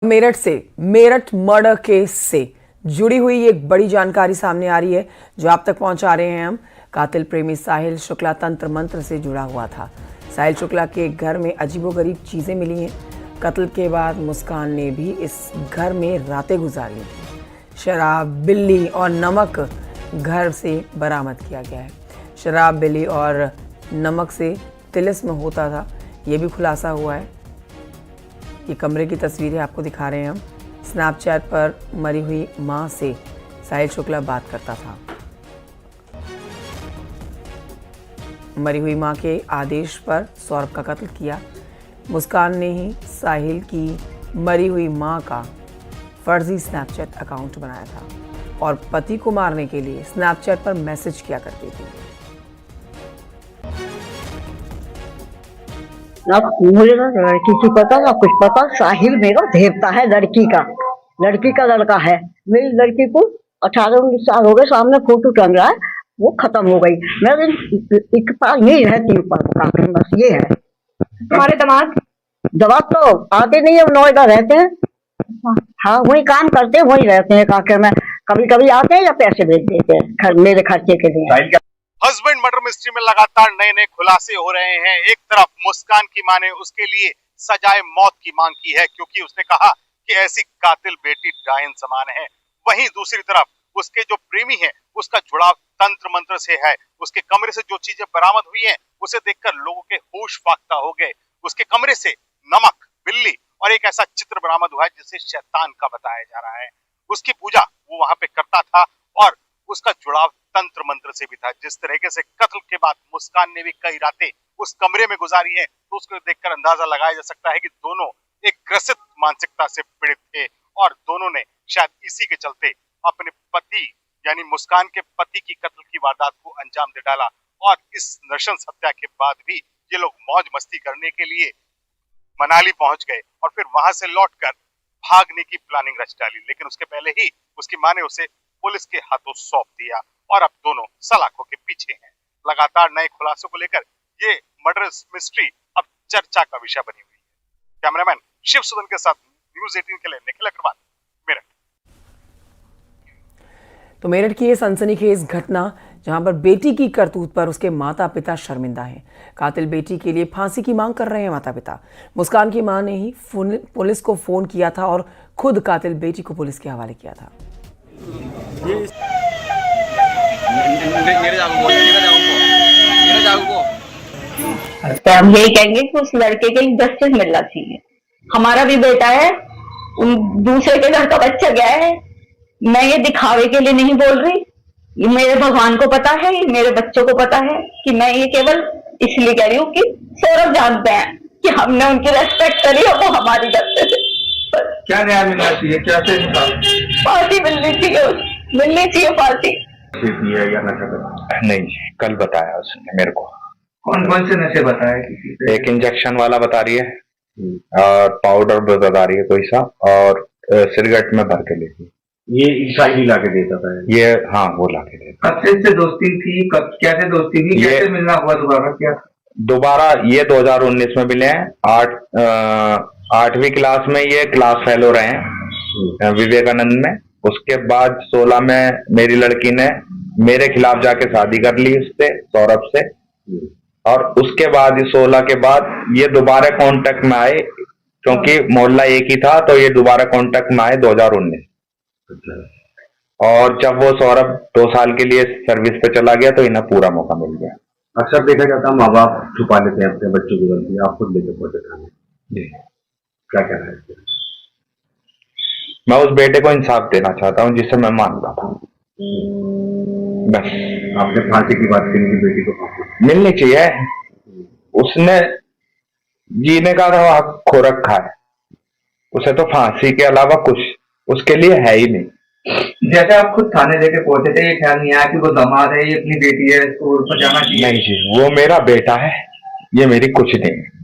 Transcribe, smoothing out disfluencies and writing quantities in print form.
मेरठ से Meerut murder case से जुड़ी हुई एक बड़ी जानकारी सामने आ रही है जो आप तक पहुंचा रहे हैं हम। कातिल प्रेमी साहिल शुक्ला तंत्र मंत्र से जुड़ा हुआ था। साहिल शुक्ला के घर में अजीबोगरीब चीजें मिली हैं। कत्ल के बाद मुस्कान ने भी इस घर में रातें गुजारी। शराब, बिल्ली और नमक घर से बरामद किया गया है। शराब, बिल्ली और नमक से तिलिस्म होता था, ये भी खुलासा हुआ है। ये कमरे की तस्वीरें आपको दिखा रहे हैं हम। स्नैपचैट पर मरी हुई मां से साहिल शुक्ला बात करता था। मरी हुई मां के आदेश पर सौरभ का कत्ल किया। मुस्कान ने ही साहिल की मरी हुई मां का फर्जी स्नैपचैट अकाउंट बनाया था और पति को मारने के लिए स्नैपचैट पर मैसेज किया करती थी। ना मुझे ना लड़की की पता ना कुछ पता। साहिल मेरा देवता है, लड़की का लड़का है। मेरी लड़की को 18-19 साल हो गए, सामने फोटो टंग रहा है, वो खत्म हो गई। मैं एक पास यही रहती हूँ, बस ये है। तुम्हारे दवा तो आते नहीं है, नोएडा रहते हैं। हाँ, वही काम करते हैं, वही रहते हैं। काके में कभी कभी आते हैं या पैसे भेज देते हैं मेरे खर्चे के लिए। हस्बैंड मर्डर मिस्ट्री में लगातार नए नए खुलासे हो रहे हैं। एक तरफ मुस्कान की मां ने उसके लिए सजाए मौत की मांग की है क्योंकि उसने कहा कि ऐसी कातिल बेटी डायन समान है। वहीं दूसरी तरफ उसके जो प्रेमी है उसका जुड़ाव तंत्र मंत्र से है। उसके कमरे से जो चीजें बरामद हुई हैं उसे देखकर लोगों के होश फाख्ता हो गए। उसके कमरे से नमक, बिल्ली और एक ऐसा चित्र बरामद हुआ है जिसे शैतान का बताया जा रहा है। उसकी पूजा वो वहां पे करता था और उसका जुड़ाव तंत्र मंत्र से भी था। जिस तरीके से कत्ल के बाद मुस्कान ने भी कई रातें उस कमरे में गुजारी है तो उसको देखकर अंदाजा लगाया जा सकता है कि दोनों एक ग्रसित मानसिकता से पीड़ित थे और दोनों ने शायद इसी के चलते अपने पति यानी मुस्कान के पति की कत्ल की वारदात को अंजाम दे डाला। और इस नृशंस हत्या के बाद भी ये लोग मौज मस्ती करने के लिए मनाली पहुंच गए और फिर वहां से लौटकर भागने की प्लानिंग रच डाली। लेकिन उसके पहले ही उसकी मां ने उसे पुलिस के हाथों सौंप दिया और अब दोनों सलाखों के पीछे हैं। लगातार नए खुलासों को लेकर ये मर्डर मिस्ट्री अब चर्चा का विषय बनी हुई है। कैमरामैन शिव सुदन के साथ न्यूज़ 18 के लिए निखिल अग्रवाल, मेरठ। तो मेरठ की ये सनसनीखेज घटना जहां पर बेटी की करतूत पर उसके माता पिता शर्मिंदा हैं। कातिल बेटी के लिए फांसी की मांग कर रहे हैं माता पिता। मुस्कान की मां ने ही पुलिस को फोन किया था और खुद कातिल बेटी को पुलिस के हवाले किया था। तो हम यही कहेंगे कि उस लड़के के लिए जस्टिस मिलना चाहिए। हमारा भी बेटा है, दूसरे के घर का बच्चा गया है। मैं ये दिखावे के लिए नहीं बोल रही, ये मेरे भगवान को पता है, ये मेरे बच्चों को पता है कि मैं ये केवल इसलिए कह रही हूँ कि सौरभ जानते हैं कि हमने उनकी रेस्पेक्ट करी और वो हमारी करते थे। क्या न्याय मिलना चाहिए? कैसे पार्टी मिलनी चाहिए पार्टी। या नशा करना? नहीं, कल बताया उसने मेरे को। कौन कौन से नशे बताए? एक इंजेक्शन वाला बता रही है और पाउडर बता रही है कोई सा, और सिगरेट में भर के लेती। ये ईसाई ला के देता था ये? हाँ, वो ला के देता। कब से दोस्ती थी? कब कैसे दोस्ती थी? कैसे मिलना हुआ दोबारा? क्या दोबारा ये 2019 में मिले हैं। 8वीं क्लास में ये क्लास फेलो रहे हैं विवेकानंद में। उसके बाद 16 में मेरी लड़की ने मेरे खिलाफ जाके शादी कर ली उससे, सौरभ से। और उसके बाद 16 के बाद ये दोबारा कांटेक्ट में आए क्योंकि मोहल्ला एक ही था, तो ये दोबारा कांटेक्ट में आए 2019। और जब वो सौरभ 2 साल के लिए सर्विस पे चला गया तो इन्हें पूरा मौका मिल गया। अक्सर देखा जाता है माँ बाप छुपा लेते हैं अपने बच्चों की गलती, आप खुद लेके पहुंचे थाने। जी, क्या कह रहे हैं? मैं उस बेटे को इंसाफ देना चाहता हूँ जिसे मैं मानता था। बस आपने फांसी की बात करी कि बेटी को फांसी मिलनी चाहिए। उसने जीने का तो हक खो रखा है, उसे तो फांसी के अलावा कुछ उसके लिए है ही नहीं। जैसे आप खुद थाने लेके पहुंचे थे, ये ख्याल नहीं आया कि वो दामाद है, ये अपनी बेटी है, इसको जाना चाहिए? नहीं जी, वो मेरा बेटा है, ये मेरी कुछ नहीं है।